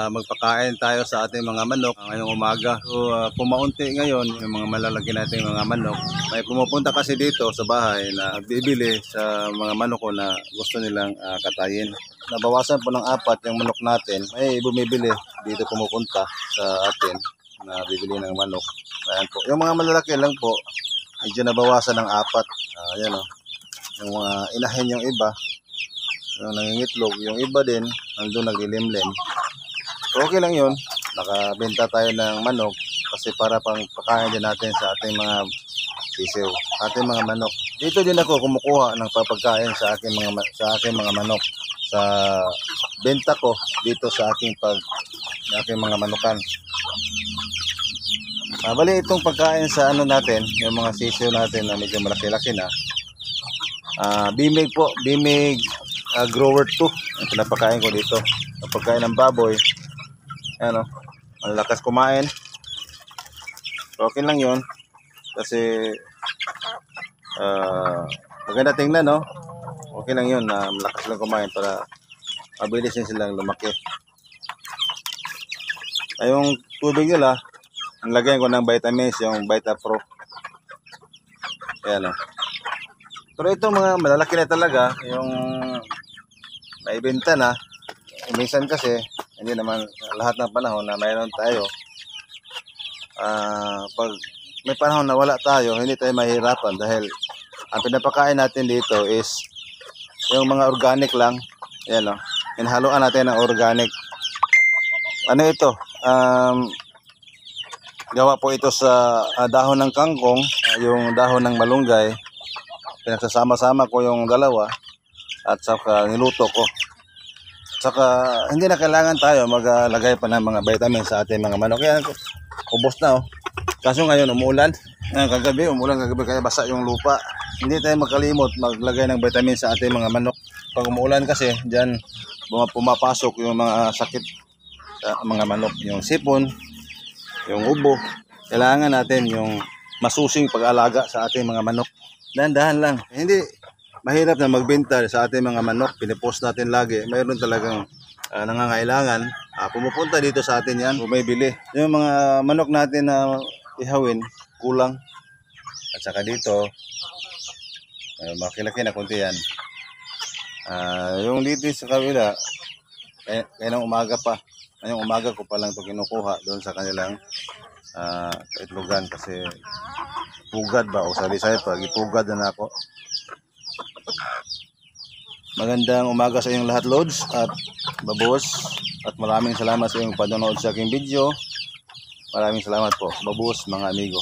Magpakain tayo sa ating mga manok ngayong umaga. So pumaunti ngayon yung mga malalaki nating mga manok. May pumupunta kasi dito sa bahay na bibili sa mga manok ko na gusto nilang katayin. Nabawasan po ng 4 yung manok natin. May bumibili dito pumupunta sa atin na bibili ng manok. Ayan po. Yung mga malalaki lang po, medyo nabawasan ng 4. Ayan o. Yung mga inahin yung iba, yung nangingitlog, yung iba din, nandun naglilimlim. So okay lang yun. Nakabenta tayo ng manok kasi para pang pakain din natin sa ating mga sisiw, ating mga manok. Dito din ako kumukuha ng papagkain sa aking mga manok. Sa benta ko dito sa aking mga manukan. Bali itong pagkain sa natin, yung mga sisiw natin na medyo malaki-laki na. Bimig po, Bimig grower 2 ang pinapakain ko dito. Ang pagkain ng baboy, ano, malakas kumain. Okay lang yun kasi maganda tingnan, no? Okay lang yun na malakas lang kumain para mabilis din silang lumaki. Yung tubig nila, nilagyan ko ng vitamins, yung Vita Pro. Ayan o. Pero itong mga malalaki na talaga, yung naibenta na, minsan kasi, hindi naman lahat ng panahon na mayroon tayo. Pag may panahon na wala tayo, hindi tayo mahirapan dahil ang pinapakain natin dito is yung mga organic lang. Ayan o. Inhaluan natin ng organic. Ano ito? Gawa po ito sa dahon ng kangkong, yung dahon ng malunggay. Pinagsasama-sama ko yung dalawa at saka niluto ko. Saka hindi na kailangan tayo maglagay pa ng mga vitamins sa ating mga manok. Kaya ubos na oh. Kaso ngayon umuulan. Kagabi umuulan kaya basa yung lupa. Hindi tayo magkalimot maglagay ng vitamins sa ating mga manok. Pag umuulan kasi diyan pumapasok yung mga sakit sa mga manok, yung sipon, yung ubo. Kailangan natin yung masusing pag-alaga sa ating mga manok. Dahan-dahan lang. Hindi mahirap na magbenta sa ating mga manok. Pinipost natin lagi. Mayroon talagang nangangailangan. Pumupunta dito sa atin yan. Bumibili. Yung mga manok natin na ihawin, kulang. At saka dito, makilaki na kunti yan. Yung dito sa kabila, kaya ng umaga pa. Ngayong umaga ko pa lang ito kinukuha doon sa kanilang itlogan kasi pugad ba o sari-sari pag ipugad na ako. Magandang umaga sa inyong lahat, Lods at Babos, at maraming salamat sa inyong panonood sa aking video. Maraming salamat po, Babos, mga amigo.